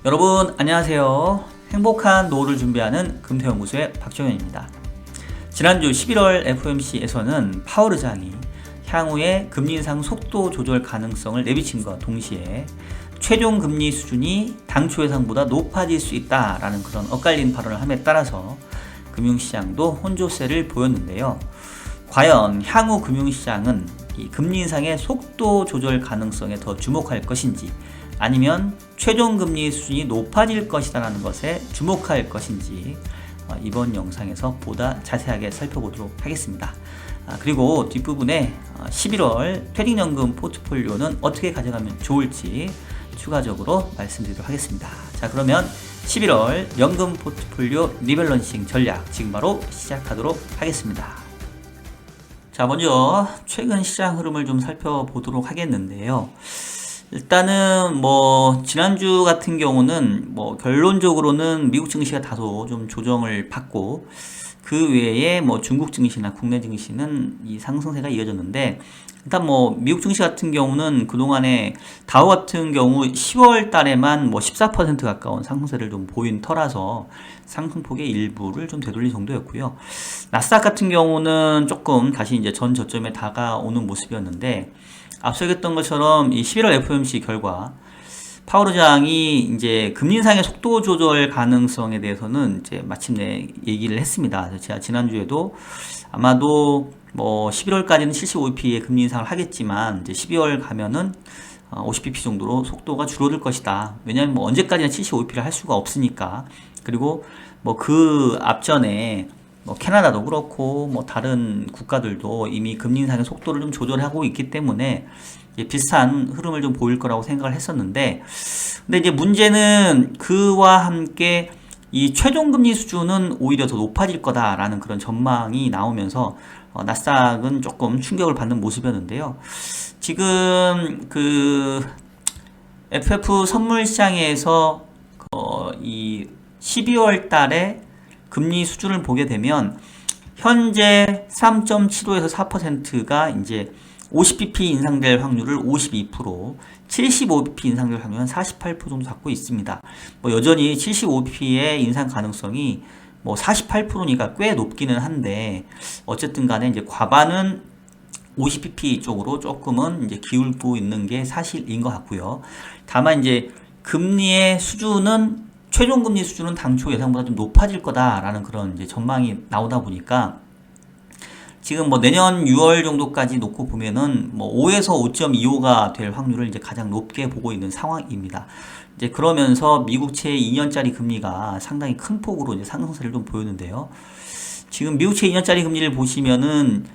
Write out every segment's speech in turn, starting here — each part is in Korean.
여러분 안녕하세요. 행복한 노후를 준비하는 금태연구소의 박정현입니다. 지난주 11월 FOMC에서는 파월 의장이 향후에 금리 인상 속도 조절 가능성을 내비침과 동시에 최종 금리 수준이 당초 예상보다 높아질 수 있다라는 그런 엇갈린 발언을 함에 따라서 금융시장도 혼조세를 보였는데요. 과연 향후 금융시장은 이 금리 인상의 속도 조절 가능성에 더 주목할 것인지 아니면 최종 금리 수준이 높아질 것이라는 것에 주목할 것인지 이번 영상에서 보다 자세하게 살펴보도록 하겠습니다. 그리고 뒷부분에 11월 퇴직연금 포트폴리오는 어떻게 가져가면 좋을지 추가적으로 말씀드리도록 하겠습니다. 자, 그러면 11월 연금 포트폴리오 리밸런싱 전략 지금 바로 시작하도록 하겠습니다. 자, 먼저 최근 시장 흐름을 좀 살펴보도록 하겠는데요. 일단은 지난주 같은 경우는 결론적으로는 미국 증시가 다소 좀 조정을 받고 그 외에 중국 증시나 국내 증시는 이 상승세가 이어졌는데, 일단 미국 증시 같은 경우는 그동안에 다우 같은 경우 10월 달에만 14% 가까운 상승세를 좀 보인 터라서 상승폭의 일부를 좀 되돌린 정도였고요. 나스닥 같은 경우는 조금 다시 이제 전 저점에 다가오는 모습이었는데, 앞서 얘기했던 것처럼 이 11월 FOMC 결과 파월 의장이 이제 금리 인상의 속도 조절 가능성에 대해서는 이제 마침내 얘기를 했습니다. 그래서 제가 지난주에도 아마도 11월까지는 75bp의 금리 인상을 하겠지만 이제 12월 가면은 50bp 정도로 속도가 줄어들 것이다. 왜냐하면 언제까지나 75bp를 할 수가 없으니까. 그리고 그 앞전에 캐나다도 그렇고 다른 국가들도 이미 금리 인상의 속도를 좀 조절하고 있기 때문에 비슷한 흐름을 좀 보일 거라고 생각을 했었는데, 근데 이제 문제는 그와 함께 이 최종 금리 수준은 오히려 더 높아질 거다라는 그런 전망이 나오면서 나스닥은 조금 충격을 받는 모습이었는데요. 지금 그 FF 선물 시장에서 이 12월 달에 금리 수준을 보게 되면 현재 3.75에서 4%가 이제 50bp 인상될 확률을 52%, 75bp 인상될 확률은 48% 정도 갖고 있습니다. 여전히 75bp의 인상 가능성이 48%니까 꽤 높기는 한데, 어쨌든 간에 이제 과반은 50bp 쪽으로 조금은 이제 기울고 있는 게 사실인 것 같고요. 다만 이제 금리의 수준은 최종 금리 수준은 당초 예상보다 좀 높아질 거다라는 그런 이제 전망이 나오다 보니까 지금 내년 6월 정도까지 놓고 보면은 5에서 5.25가 될 확률을 이제 가장 높게 보고 있는 상황입니다. 이제 그러면서 미국채 2년짜리 금리가 상당히 큰 폭으로 이제 상승세를 좀 보였는데요. 지금 미국채 2년짜리 금리를 보시면은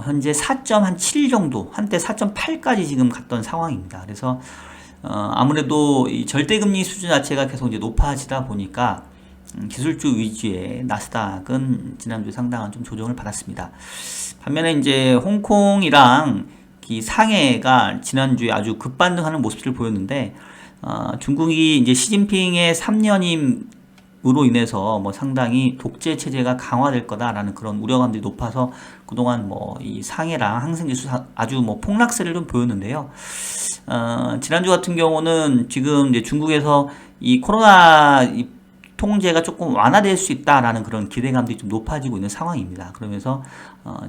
현재 4.7 정도, 한때 4.8까지 지금 갔던 상황입니다. 그래서 아무래도 이 절대금리 수준 자체가 계속 이제 높아지다 보니까 기술주 위주의 나스닥은 지난주 상당한 좀 조정을 받았습니다. 반면에 이제 홍콩이랑 이 상해가 지난주에 아주 급반등하는 모습을 보였는데, 중국이 이제 시진핑의 3년임으로 인해서 상당히 독재 체제가 강화될 거다라는 그런 우려감들이 높아서 그동안 이 상해랑 항생지수 아주 폭락세를 좀 보였는데요. 지난주 같은 경우는 지금 이제 중국에서 이 코로나 통제가 조금 완화될 수 있다라는 그런 기대감들이 좀 높아지고 있는 상황입니다. 그러면서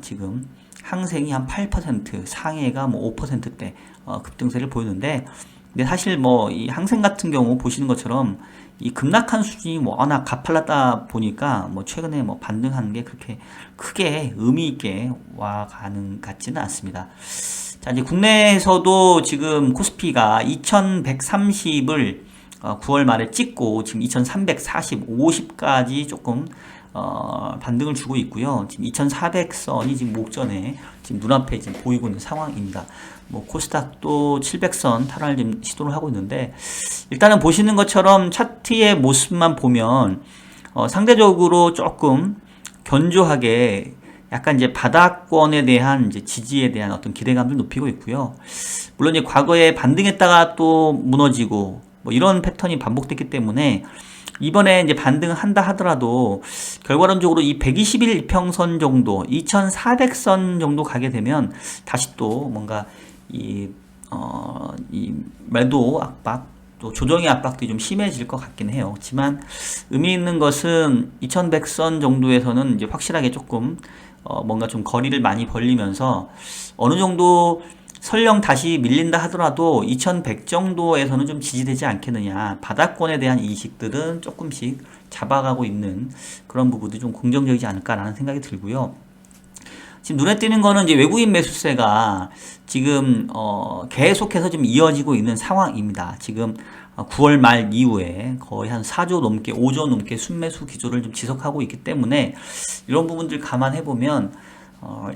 지금 항생이 한 8%, 상해가 5%대 급등세를 보이는데, 근데 사실 이 항생 같은 경우 보시는 것처럼 이 급락한 수준이 워낙 가팔랐다 보니까 최근에 반등하는 게 그렇게 크게 의미 있게 와가는 같지는 않습니다. 자, 이제 국내에서도 지금 코스피가 2130을 9월 말에 찍고 지금 2340, 50까지 조금 반등을 주고 있고요. 지금 2400선이 지금 목전에 지금 눈앞에 지금 보이고 있는 상황입니다. 코스닥도 700선 탈환을 지금 시도를 하고 있는데, 일단은 보시는 것처럼 차트의 모습만 보면 상대적으로 조금 견조하게 약간 이제 바닥권에 대한 이제 지지에 대한 어떤 기대감을 높이고 있고요. 물론 이제 과거에 반등했다가 또 무너지고 이런 패턴이 반복됐기 때문에 이번에 이제 반등한다 하더라도 결과론적으로 이 120일 이평선 정도, 2400선 정도 가게 되면 다시 또 뭔가 이 매도 압박 또 조정의 압박도 좀 심해질 것 같긴 해요. 하지만 의미 있는 것은 2100선 정도에서는 이제 확실하게 조금 뭔가 좀 거리를 많이 벌리면서 어느 정도 설령 다시 밀린다 하더라도 2100 정도에서는 좀 지지되지 않겠느냐. 바닥권에 대한 인식들은 조금씩 잡아가고 있는 그런 부분들이 좀 긍정적이지 않을까라는 생각이 들고요. 지금 눈에 띄는 거는 이제 외국인 매수세가 지금 계속해서 좀 이어지고 있는 상황입니다. 지금 9월 말 이후에 거의 한 4조 넘게 5조 넘게 순매수 기조를 좀 지속하고 있기 때문에 이런 부분들 감안해 보면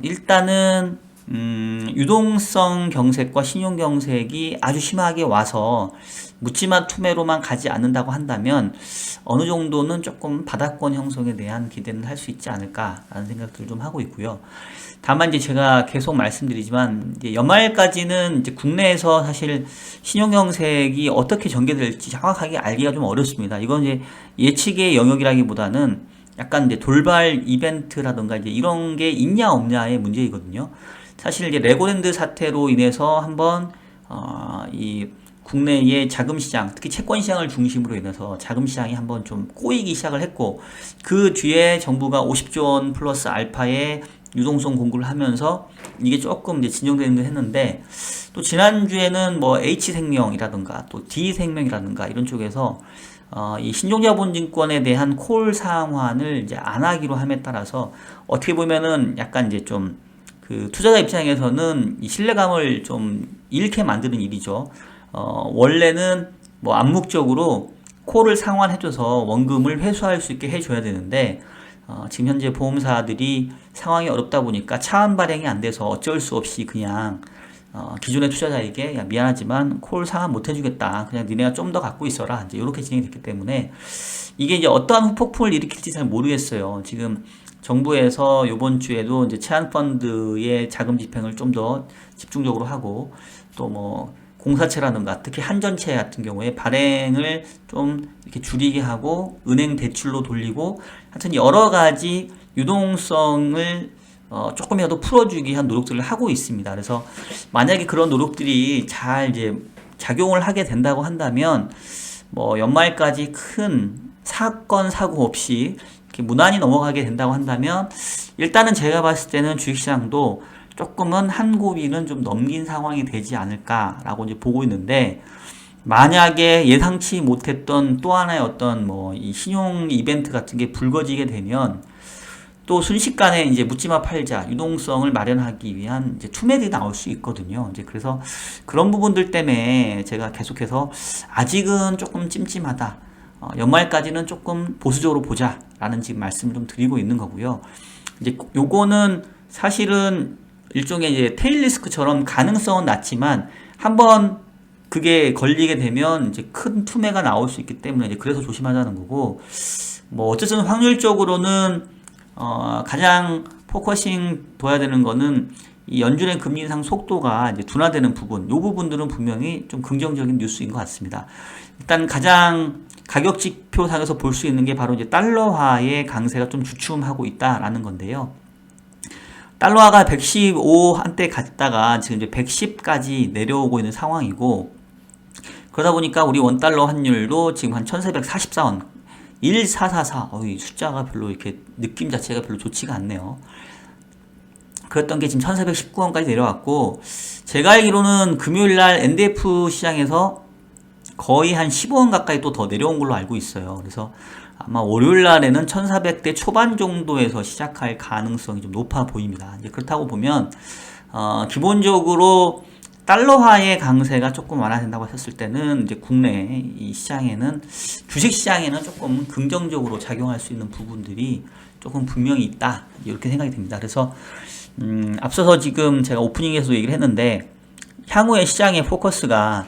일단은 유동성 경색과 신용 경색이 아주 심하게 와서 묻지마 투매로만 가지 않는다고 한다면 어느 정도는 조금 바닥권 형성에 대한 기대는 할 수 있지 않을까라는 생각들을 좀 하고 있고요. 다만 이제 제가 계속 말씀드리지만 이제 연말까지는 이제 국내에서 사실 신용 경색이 어떻게 전개될지 정확하게 알기가 좀 어렵습니다. 이건 이제 예측의 영역이라기보다는 약간 이제 돌발 이벤트라든가 이제 이런 게 있냐 없냐의 문제이거든요. 사실 이제 레고랜드 사태로 인해서 한번 이 국내의 자금 시장, 특히 채권 시장을 중심으로 인해서 자금 시장이 한번 좀 꼬이기 시작을 했고 그 뒤에 정부가 50조 원 플러스 알파의 유동성 공급을 하면서 이게 조금 이제 진정되는 걸 했는데 또 지난주에는 뭐 H생명이라든가 또 D생명이라든가 이런 쪽에서 이 신종자본증권에 대한 콜 상환을 이제 안 하기로 함에 따라서 어떻게 보면은 약간 이제 좀 그 투자자 입장에서는 이 신뢰감을 좀 잃게 만드는 일이죠. 원래는 뭐 암묵적으로 콜을 상환해줘서 원금을 회수할 수 있게 해줘야 되는데 지금 현재 보험사들이 상황이 어렵다 보니까 차안 발행이 안 돼서 어쩔 수 없이 그냥 기존의 투자자에게 야, 미안하지만 콜 상환 못 해주겠다. 그냥 니네가 좀 더 갖고 있어라. 이제 이렇게 진행이 됐기 때문에 이게 이제 어떠한 후폭풍을 일으킬지 잘 모르겠어요. 지금 정부에서 이번 주에도 이제 채안펀드의 자금 집행을 좀 더 집중적으로 하고 또 뭐 공사채라든가 특히 한전채 같은 경우에 발행을 좀 이렇게 줄이게 하고 은행 대출로 돌리고 하여튼 여러 가지 유동성을 조금이라도 풀어주기 위한 노력들을 하고 있습니다. 그래서 만약에 그런 노력들이 잘 이제 작용을 하게 된다고 한다면 뭐 연말까지 큰 사건 사고 없이 이렇게 무난히 넘어가게 된다고 한다면 일단은 제가 봤을 때는 주식시장도 조금은 한 고비는 좀 넘긴 상황이 되지 않을까라고 이제 보고 있는데 만약에 예상치 못했던 또 하나의 어떤 뭐 이 신용 이벤트 같은 게 불거지게 되면 또 순식간에 이제 묻지마 팔자 유동성을 마련하기 위한 이제 투매들이 나올 수 있거든요. 이제 그래서 그런 부분들 때문에 제가 계속해서 아직은 조금 찜찜하다. 연말까지는 조금 보수적으로 보자라는 지금 말씀을 좀 드리고 있는 거고요. 이제 요거는 사실은 일종의 이제 테일 리스크처럼 가능성은 낮지만 한번 그게 걸리게 되면 이제 큰 투매가 나올 수 있기 때문에 이제 그래서 조심하자는 거고 뭐 어쨌든 확률적으로는 가장 포커싱 둬야 되는 거는 이 연준의 금리 인상 속도가 이제 둔화되는 부분, 이 부분들은 분명히 좀 긍정적인 뉴스인 것 같습니다. 일단 가장 가격 지표상에서 볼 수 있는 게 바로 이제 달러화의 강세가 좀 주춤하고 있다라는 건데요. 달러화가 115 한때 갔다가 지금 이제 110까지 내려오고 있는 상황이고 그러다 보니까 우리 원달러 환율도 지금 한 1444원 1444 이 숫자가 별로 이렇게 느낌 자체가 별로 좋지가 않네요. 그랬던 게 지금 1419원까지 내려왔고 제가 알기로는 금요일날 NDF 시장에서 거의 한 15원 가까이 또 더 내려온 걸로 알고 있어요. 그래서 아마 월요일날에는 1400대 초반 정도에서 시작할 가능성이 좀 높아 보입니다. 이제 그렇다고 보면 기본적으로 달러화의 강세가 조금 완화된다고 했을 때는 이제 국내 이 시장에는 주식 시장에는 조금 긍정적으로 작용할 수 있는 부분들이 조금 분명히 있다 이렇게 생각이 됩니다. 그래서 앞서서 지금 제가 오프닝에서도 얘기를 했는데 향후의 시장의 포커스가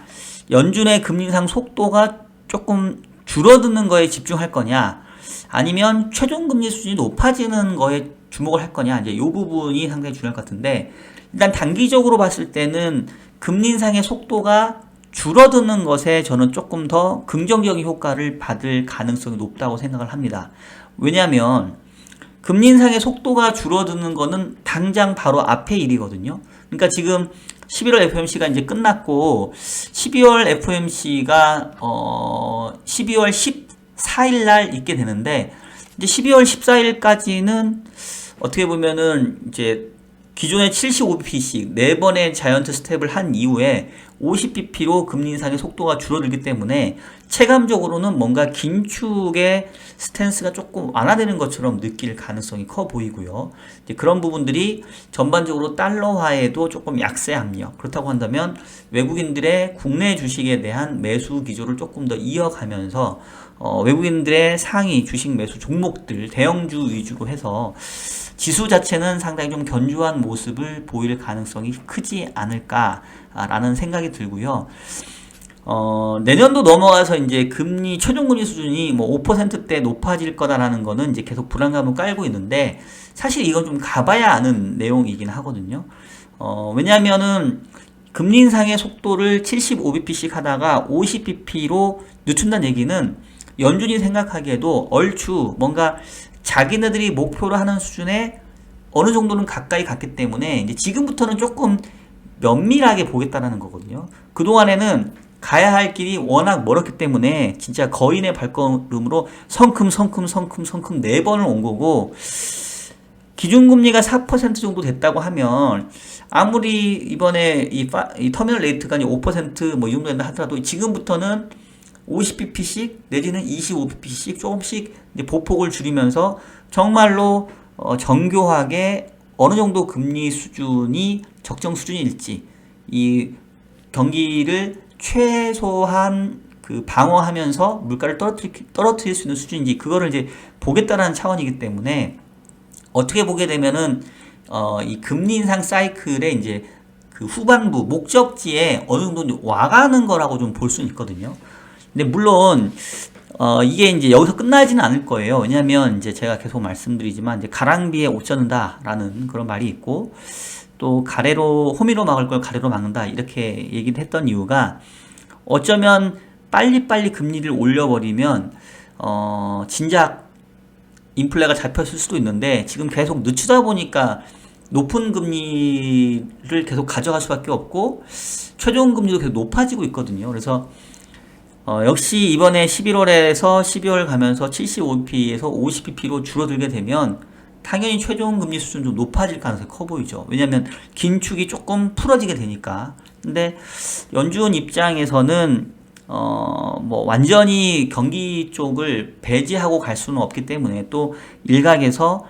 연준의 금리 인상 속도가 조금 줄어드는 거에 집중할 거냐 아니면 최종금리 수준이 높아지는 거에 주목을 할 거냐 이제 이 부분이 상당히 중요할 것 같은데 일단 단기적으로 봤을 때는 금리 인상의 속도가 줄어드는 것에 저는 조금 더 긍정적인 효과를 받을 가능성이 높다고 생각을 합니다. 왜냐하면 금리 인상의 속도가 줄어드는 거는 당장 바로 앞의 일이거든요. 그러니까 지금 11월 FOMC가 이제 끝났고 12월 FOMC가 12월 14일 날 있게 되는데 이제 12월 14일까지는 어떻게 보면은 이제 기존의 75bp씩 4번의 자이언트 스텝을 한 이후에 50bp로 금리 인상의 속도가 줄어들기 때문에 체감적으로는 뭔가 긴축의 스탠스가 조금 완화되는 것처럼 느낄 가능성이 커 보이고요. 이제 그런 부분들이 전반적으로 달러화에도 조금 약세 압력. 그렇다고 한다면 외국인들의 국내 주식에 대한 매수 기조를 조금 더 이어가면서 외국인들의 상위 주식 매수 종목들 대형주 위주로 해서 지수 자체는 상당히 좀 견조한 모습을 보일 가능성이 크지 않을까라는 생각이 들고요. 내년도 넘어가서 이제 금리, 최종금리 수준이 뭐 5%대 높아질 거다라는 거는 이제 계속 불안감을 깔고 있는데, 사실 이건 좀 가봐야 아는 내용이긴 하거든요. 왜냐면은, 금리 인상의 속도를 75bp씩 하다가 50bp로 늦춘다는 얘기는 연준이 생각하기에도 얼추 뭔가 자기네들이 목표로 하는 수준에 어느 정도는 가까이 갔기 때문에 이제 지금부터는 조금 면밀하게 보겠다라는 거거든요. 그동안에는 가야 할 길이 워낙 멀었기 때문에 진짜 거인의 발걸음으로 성큼 4번을 온 거고, 기준금리가 4% 정도 됐다고 하면 아무리 이번에 이 터미널 레이트가 5% 이 정도 된다 하더라도 지금부터는 50bp씩 내지는 25bp씩 조금씩 이제 보폭을 줄이면서 정말로 정교하게 어느 정도 금리 수준이 적정 수준일지, 이 경기를 최소한 방어하면서 물가를 떨어뜨릴 수 있는 수준인지 그거를 이제 보겠다라는 차원이기 때문에, 어떻게 보게 되면은 이 금리 인상 사이클의 이제 그 후반부 목적지에 어느 정도 와가는 거라고 좀 볼 수는 있거든요. 근데 물론 이게 이제 여기서 끝나지는 않을 거예요. 왜냐하면 이제 제가 계속 말씀드리지만 이제 가랑비에 옷 젖는다라는 그런 말이 있고, 또 호미로 막을 걸 가래로 막는다 이렇게 얘기를 했던 이유가, 어쩌면 빨리빨리 금리를 올려버리면 진작 인플레가 잡혔을 수도 있는데, 지금 계속 늦추다 보니까 높은 금리를 계속 가져갈 수밖에 없고 최종 금리도 계속 높아지고 있거든요. 그래서 역시 이번에 11월에서 12월 가면서 75bp에서 50bp로 줄어들게 되면 당연히 최종 금리 수준 좀 높아질 가능성이 커 보이죠. 왜냐하면 긴축이 조금 풀어지게 되니까. 근데 연준 입장에서는 뭐 완전히 경기 쪽을 배제하고 갈 수는 없기 때문에, 또 일각에서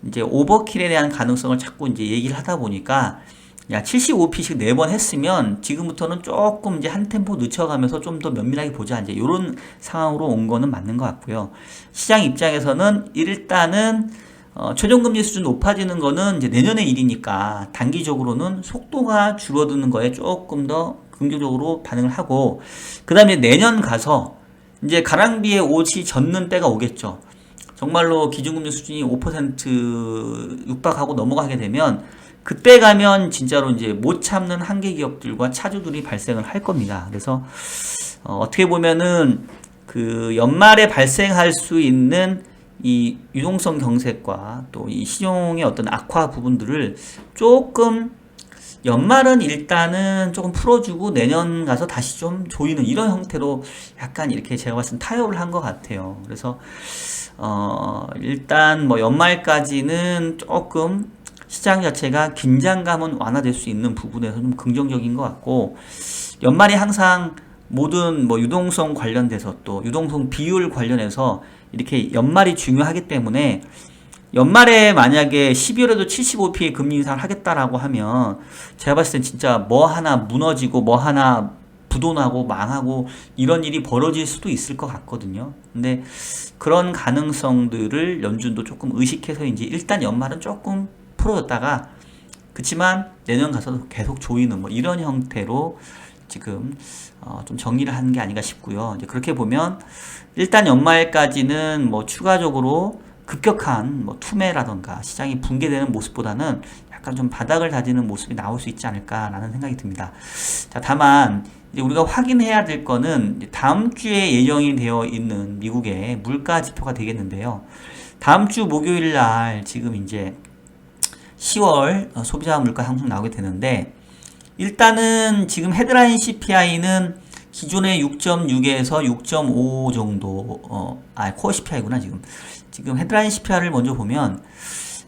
이제 오버킬에 대한 가능성을 자꾸 이제 얘기를 하다 보니까, 야 75p씩 4번 했으면 지금부터는 조금 이제 한 템포 늦춰가면서 좀 더 면밀하게 보자, 이제 이런 상황으로 온 거는 맞는 것 같고요. 시장 입장에서는 일단은 최종금리 수준 높아지는 거는 이제 내년의 일이니까 단기적으로는 속도가 줄어드는 거에 조금 더 긍정적으로 반응을 하고, 그 다음에 내년 가서 이제 가랑비에 옷이 젖는 때가 오겠죠. 정말로 기준금리 수준이 5% 육박하고 넘어가게 되면, 그때 가면 진짜로 이제 못 참는 한계 기업들과 차주들이 발생을 할 겁니다. 그래서 어떻게 보면은 그 연말에 발생할 수 있는 이 유동성 경색과 또 이 신용의 어떤 악화 부분들을 조금 연말은 일단은 조금 풀어주고 내년 가서 다시 좀 조이는 이런 형태로 약간 이렇게 제가 봤을 때 타협을 한 것 같아요. 그래서 일단 뭐 연말까지는 조금 시장 자체가 긴장감은 완화될 수 있는 부분에서 좀 긍정적인 것 같고, 연말이 항상 모든 뭐 유동성 관련돼서 또 유동성 비율 관련해서 이렇게 연말이 중요하기 때문에, 연말에 만약에 12월에도 75p의 금리 인상을 하겠다라고 하면 제가 봤을 땐 진짜 뭐 하나 무너지고 뭐 하나 부도나고 망하고 이런 일이 벌어질 수도 있을 것 같거든요. 근데 그런 가능성들을 연준도 조금 의식해서 이제 일단 연말은 조금 풀어졌다가, 그치만 내년 가서도 계속 조이는 뭐 이런 형태로 지금 좀 정리를 하는 게 아닌가 싶고요. 이제 그렇게 보면 일단 연말까지는 뭐 추가적으로 급격한 뭐 투매라던가 시장이 붕괴되는 모습보다는 약간 좀 바닥을 다지는 모습이 나올 수 있지 않을까라는 생각이 듭니다. 자, 다만 이제 우리가 확인해야 될 거는 다음 주에 예정이 되어 있는 미국의 물가 지표가 되겠는데요. 다음 주 목요일 날 지금 이제 10월 소비자 물가 상승 나오게 되는데, 일단은 지금 헤드라인 CPI는 기존의 6.6에서 6.5 정도, 코어 CPI구나, 지금 헤드라인 CPI를 먼저 보면,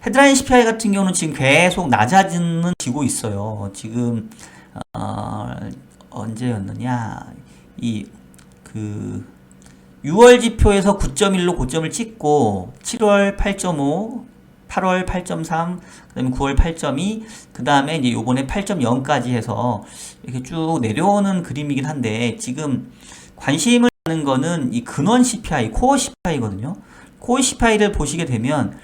헤드라인 CPI 같은 경우는 지금 계속 낮아지는 지고 있어요. 지금, 언제였느냐, 그, 6월 지표에서 9.1로 고점을 찍고, 7월 8.5, 8월 8.3, 그 다음에 9월 8.2, 그 다음에 이제 요번에 8.0까지 해서 이렇게 쭉 내려오는 그림이긴 한데, 지금 관심을 갖는 거는 이 근원 CPI, 코어 CPI거든요. 코어 CPI를 보시게 되면,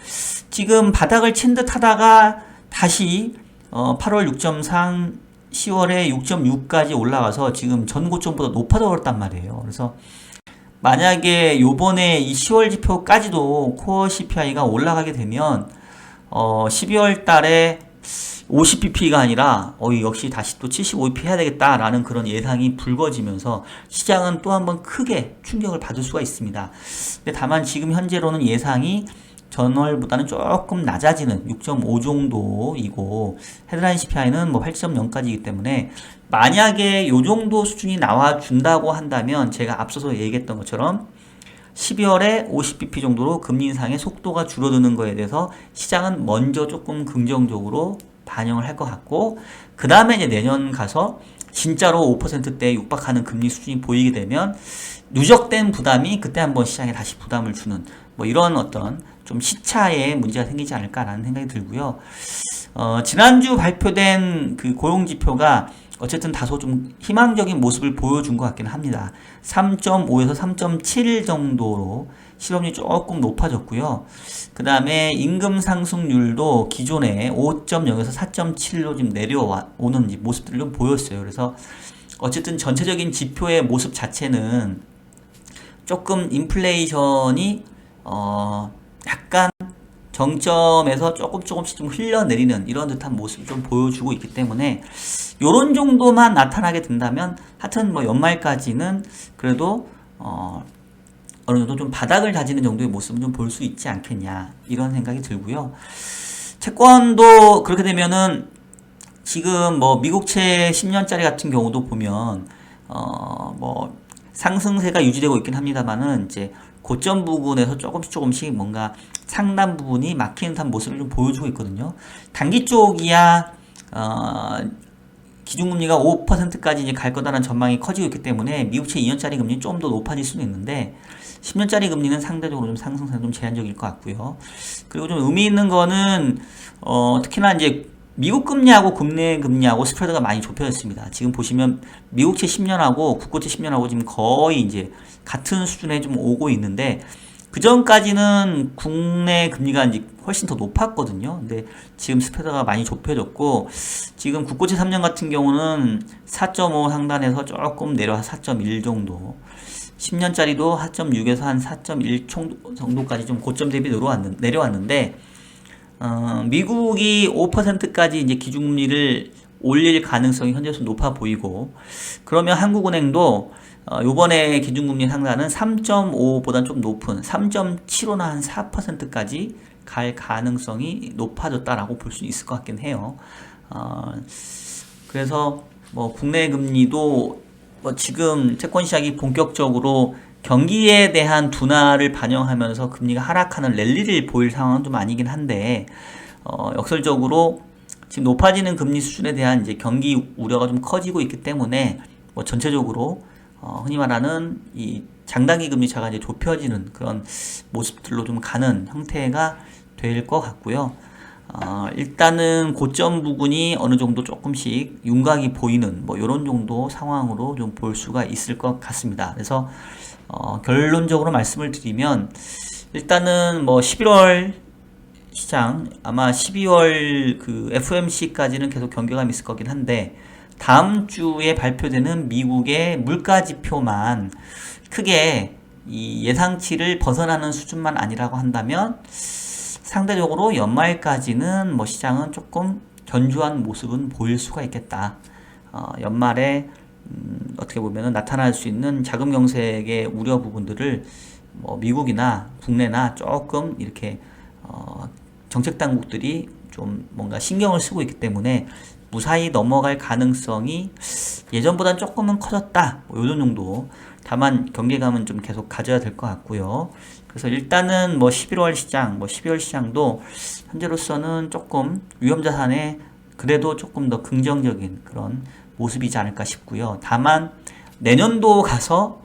지금 바닥을 친 듯 하다가 다시, 8월 6.3, 10월에 6.6까지 올라가서 지금 전 고점보다 높아져 버렸단 말이에요. 그래서 만약에 요번에 이 10월 지표까지도 코어 CPI가 올라가게 되면 12월 달에 50bp가 아니라 역시 다시 또 75bp 해야 되겠다라는 그런 예상이 불거지면서 시장은 또 한번 크게 충격을 받을 수가 있습니다. 근데 다만 지금 현재로는 예상이 전월보다는 조금 낮아지는 6.5 정도이고 헤드라인 CPI는 뭐 8.0까지이기 때문에 만약에 요 정도 수준이 나와준다고 한다면 제가 앞서서 얘기했던 것처럼 12월에 50bp 정도로 금리 인상의 속도가 줄어드는 거에 대해서 시장은 먼저 조금 긍정적으로 반영을 할 것 같고, 그 다음에 이제 내년 가서 진짜로 5%대에 육박하는 금리 수준이 보이게 되면 누적된 부담이 그때 한번 시장에 다시 부담을 주는 뭐 이런 어떤 좀 시차에 문제가 생기지 않을까라는 생각이 들고요. 지난주 발표된 그 고용지표가 어쨌든 다소 좀 희망적인 모습을 보여준 것 같긴 합니다. 3.5에서 3.7 정도로 실업률이 조금 높아졌고요. 그 다음에 임금 상승률도 기존에 5.0에서 4.7로 지금 내려오는 모습들을 좀 보였어요. 그래서 어쨌든 전체적인 지표의 모습 자체는 조금 인플레이션이 약간 정점에서 조금씩 좀 흘러내리는 이런 듯한 모습을 좀 보여주고 있기 때문에 요런 정도만 나타나게 된다면 하여튼 뭐 연말까지는 그래도 어느 정도 좀 바닥을 다지는 정도의 모습을 좀 볼 수 있지 않겠냐 이런 생각이 들고요. 채권도 그렇게 되면은 지금 뭐 미국채 10년짜리 같은 경우도 보면 뭐 상승세가 유지되고 있긴 합니다만은 이제 고점 부분에서 조금씩 뭔가 상단 부분이 막히는 듯한 모습을 좀 보여주고 있거든요. 단기 쪽이야 기준금리가 5%까지 이제 갈 거다라는 전망이 커지고 있기 때문에 미국채 2년짜리 금리는 좀 더 높아질 수는 있는데 10년짜리 금리는 상대적으로 좀 상승세가 좀 제한적일 것 같고요. 그리고 좀 의미 있는 거는 특히나 이제 미국 금리하고 국내 금리하고 스프레드가 많이 좁혀졌습니다. 지금 보시면 미국채 10년하고 국고채 10년하고 지금 거의 이제 같은 수준에 좀 오고 있는데 그 전까지는 국내 금리가 이제 훨씬 더 높았거든요. 근데 지금 스프레드가 많이 좁혀졌고 지금 국고채 3년 같은 경우는 4.5 상단에서 조금 내려와서 4.1 정도 10년짜리도 4.6에서 한 4.1 정도까지 좀 고점 대비 내려왔는데 미국이 5%까지 이제 기준금리를 올릴 가능성이 현재로서 높아 보이고 그러면 한국은행도 요번에 기준금리 상단은 3.5보다 좀 높은 3.75나 한 4%까지 갈 가능성이 높아졌다라고 볼 수 있을 것 같긴 해요. 그래서 뭐 국내 금리도 뭐 지금 채권 시장이 본격적으로 경기에 대한 둔화를 반영하면서 금리가 하락하는 랠리를 보일 상황은 좀 아니긴 한데 역설적으로 지금 높아지는 금리 수준에 대한 이제 경기 우려가 좀 커지고 있기 때문에 뭐 전체적으로 흔히 말하는 이 장단기 금리 차가 이제 좁혀지는 그런 모습들로 좀 가는 형태가 될 것 같고요. 일단은 고점 부분이 어느 정도 조금씩 윤곽이 보이는 뭐 이런 정도 상황으로 좀 볼 수가 있을 것 같습니다. 그래서 결론적으로 말씀을 드리면 일단은 뭐 11월 시장 아마 12월 그 FOMC까지는 계속 경계감이 있을 거긴 한데 다음 주에 발표되는 미국의 물가 지표만 크게 이 예상치를 벗어나는 수준만 아니라고 한다면 상대적으로 연말까지는 뭐 시장은 조금 견조한 모습은 보일 수가 있겠다. 연말에 어떻게 보면은 나타날 수 있는 자금 경색의 우려 부분들을 뭐 미국이나 국내나 조금 이렇게 정책 당국들이 좀 뭔가 신경을 쓰고 있기 때문에 무사히 넘어갈 가능성이 예전보다는 조금은 커졌다. 뭐 이런 정도. 다만 경계감은 좀 계속 가져야 될 것 같고요. 그래서 일단은 뭐 11월 시장, 뭐 12월 시장도 현재로서는 조금 위험자산에 그래도 조금 더 긍정적인 그런 모습이지 않을까 싶고요. 다만 내년도 가서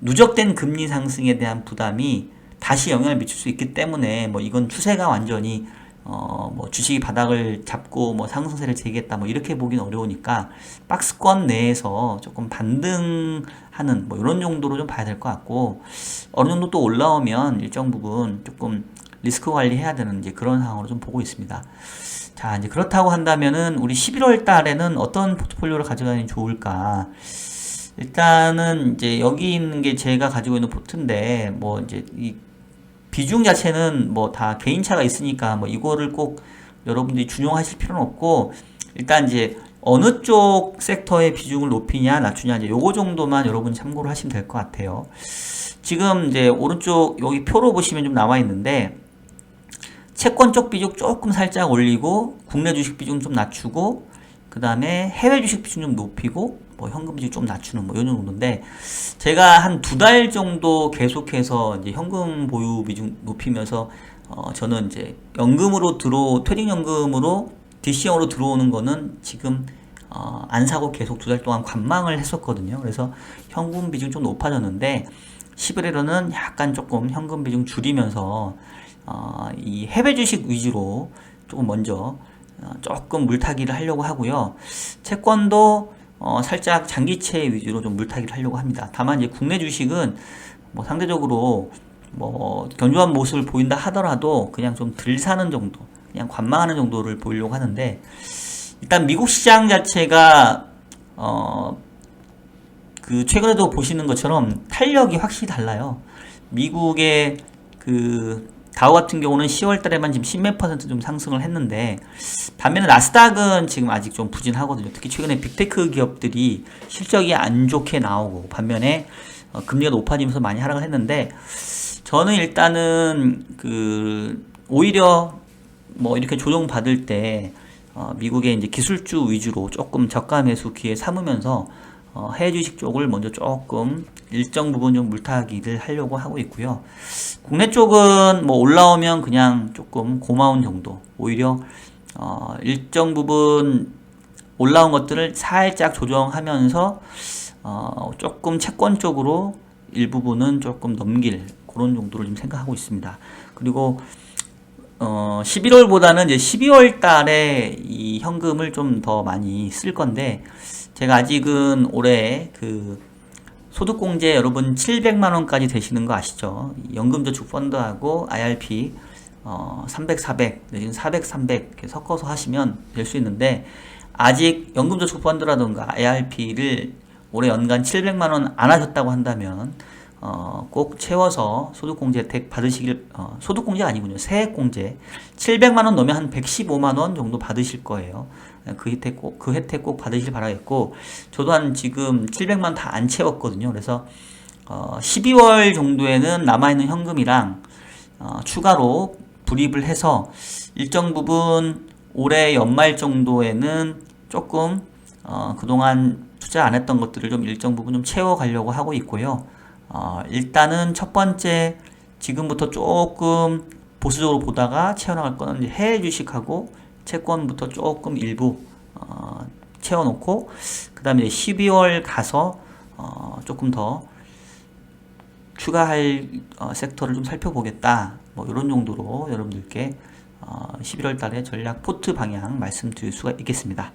누적된 금리 상승에 대한 부담이 다시 영향을 미칠 수 있기 때문에 뭐 이건 추세가 완전히 뭐 주식이 바닥을 잡고 뭐 상승세를 재겠다 뭐 이렇게 보기는 어려우니까 박스권 내에서 조금 반등하는 뭐 이런 정도로 좀 봐야 될 것 같고, 어느 정도 또 올라오면 일정 부분 조금 리스크 관리해야 되는 이제 그런 상황으로 좀 보고 있습니다. 자, 이제 그렇다고 한다면은 우리 11월 달에는 어떤 포트폴리오를 가져가는 게 좋을까? 일단은 이제 여기 있는 게 제가 가지고 있는 포트인데, 뭐 이제 이 비중 자체는 뭐 다 개인차가 있으니까 뭐 이거를 꼭 여러분들이 준용하실 필요는 없고, 일단 이제 어느 쪽 섹터의 비중을 높이냐 낮추냐 이제 요거 정도만 여러분 참고를 하시면 될 것 같아요. 지금 이제 오른쪽 여기 표로 보시면 좀 나와 있는데, 채권 쪽 비중 조금 살짝 올리고 국내 주식 비중 좀 낮추고 그 다음에 해외 주식 비중 좀 높이고 뭐 현금 비중 좀 낮추는 뭐 이런 정도인데, 제가 한 2달 정도 계속해서 이제 현금 보유 비중 높이면서 저는 이제 연금으로 트레이딩 연금으로 DC형으로 들어오는 거는 지금 안 사고 계속 2달 동안 관망을 했었거든요. 그래서 현금 비중 좀 높아졌는데 11월에는 약간 조금 현금 비중 줄이면서 이 해외 주식 위주로 조금 먼저 조금 물타기를 하려고 하고요. 채권도 살짝 장기채 위주로 좀 물타기를 하려고 합니다. 다만 이제 국내 주식은 뭐 상대적으로 뭐 견조한 모습을 보인다 하더라도 그냥 좀 덜 사는 정도, 그냥 관망하는 정도를 보이려고 하는데, 일단 미국 시장 자체가 그 최근에도 보시는 것처럼 탄력이 확실히 달라요. 미국의 그 다우 같은 경우는 10월 달에만 지금 10몇 % 좀 상승을 했는데, 반면에 나스닥은 지금 아직 좀 부진하거든요. 특히 최근에 빅테크 기업들이 실적이 안 좋게 나오고, 반면에 금리가 높아지면서 많이 하락을 했는데, 저는 일단은 그 오히려 뭐 이렇게 조정 받을 때 미국의 이제 기술주 위주로 조금 저가 매수 기회 삼으면서 해외 주식 쪽을 먼저 조금 일정 부분 좀 물타기를 하려고 하고 있고요. 국내 쪽은 뭐 올라오면 그냥 조금 고마운 정도, 오히려 일정 부분 올라온 것들을 살짝 조정하면서 조금 채권 쪽으로 일부분은 조금 넘길 그런 정도를 좀 생각하고 있습니다. 그리고 11월보다는 이제 12월 달에 이 현금을 좀 더 많이 쓸 건데, 제가 아직은 올해 그 소득공제 여러분 700만 원까지 되시는 거 아시죠? 연금저축펀드하고 IRP 300, 400, 내지는 400, 300 이렇게 섞어서 하시면 될 수 있는데, 아직 연금저축펀드라든가 IRP를 올해 연간 700만 원 안 하셨다고 한다면 꼭 채워서 소득공제 혜택 받으시길, 소득공제가 아니군요. 세액공제 700만 원 넣으면 한 115만 원 정도 받으실 거예요. 그 혜택 꼭 받으실 바라겠고, 저도 한 지금 700만 원 다 안 채웠거든요. 그래서 12월 정도에는 남아있는 현금이랑 추가로 불입을 해서 일정 부분 올해 연말 정도에는 조금 그동안 투자 안 했던 것들을 좀 일정 부분 좀 채워가려고 하고 있고요. 일단은 첫 번째 지금부터 조금 보수적으로 보다가 채워나갈 거는 이제 해외 주식하고 채권부터 조금 일부 채워놓고, 그 다음에 12월 가서 조금 더 추가할 섹터를 좀 살펴보겠다, 뭐 이런 정도로 여러분들께 11월 달에 전략 포트 방향 말씀드릴 수가 있겠습니다.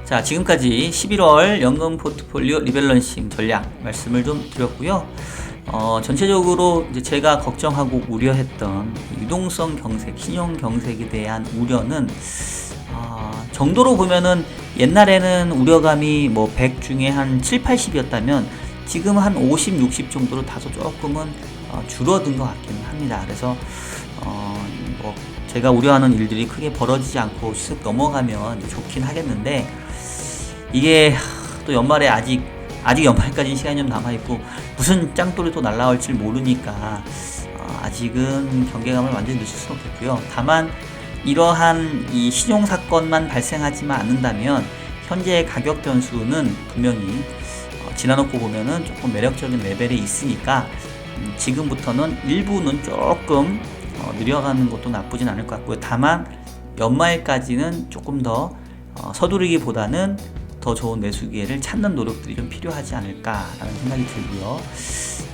자, 지금까지 11월 연금 포트폴리오 리밸런싱 전략 말씀을 좀 드렸고요. 전체적으로 이제 제가 걱정하고 우려했던 유동성 경색, 신용 경색에 대한 우려는 정도로 보면은 옛날에는 우려감이 뭐 100 중에 한 7, 80이었다면 지금 한 50, 60 정도로 다소 조금은 줄어든 것 같기는 합니다. 그래서 뭐 제가 우려하는 일들이 크게 벌어지지 않고 쓱 넘어가면 좋긴 하겠는데, 이게 또 연말에 아직 연말까지 시간이 좀 남아있고 무슨 짱돌이 또 날라올지 모르니까 아직은 경계감을 완전히 늦출 수는 없겠고요. 다만 이러한 이 신용 사건만 발생하지만 않는다면 현재의 가격 변수는 분명히 지나놓고 보면은 조금 매력적인 레벨에 있으니까 지금부터는 일부는 조금 늘려가는 것도 나쁘진 않을 것 같고요. 다만 연말까지는 조금 더 서두르기보다는 더 좋은 매수 기회를 찾는 노력들이 좀 필요하지 않을까라는 생각이 들고요.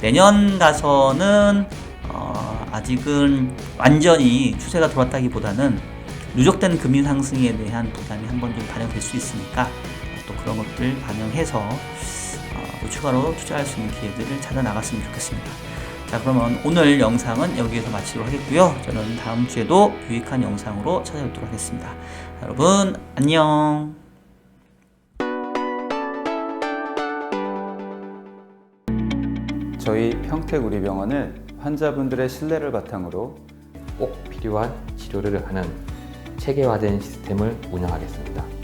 내년 가서는 아직은 완전히 추세가 돌았다기보다는 누적된 금리 상승에 대한 부담이 한번 좀 반영될 수 있으니까 또 그런 것들 반영해서 또 추가로 투자할 수 있는 기회들을 찾아 나갔으면 좋겠습니다. 자, 그러면 오늘 영상은 여기에서 마치도록 하겠고요. 저는 다음 주에도 유익한 영상으로 찾아뵙도록 하겠습니다. 여러분 안녕. 저희 평택우리병원은 환자분들의 신뢰를 바탕으로 꼭 필요한 치료를 하는 체계화된 시스템을 운영하겠습니다.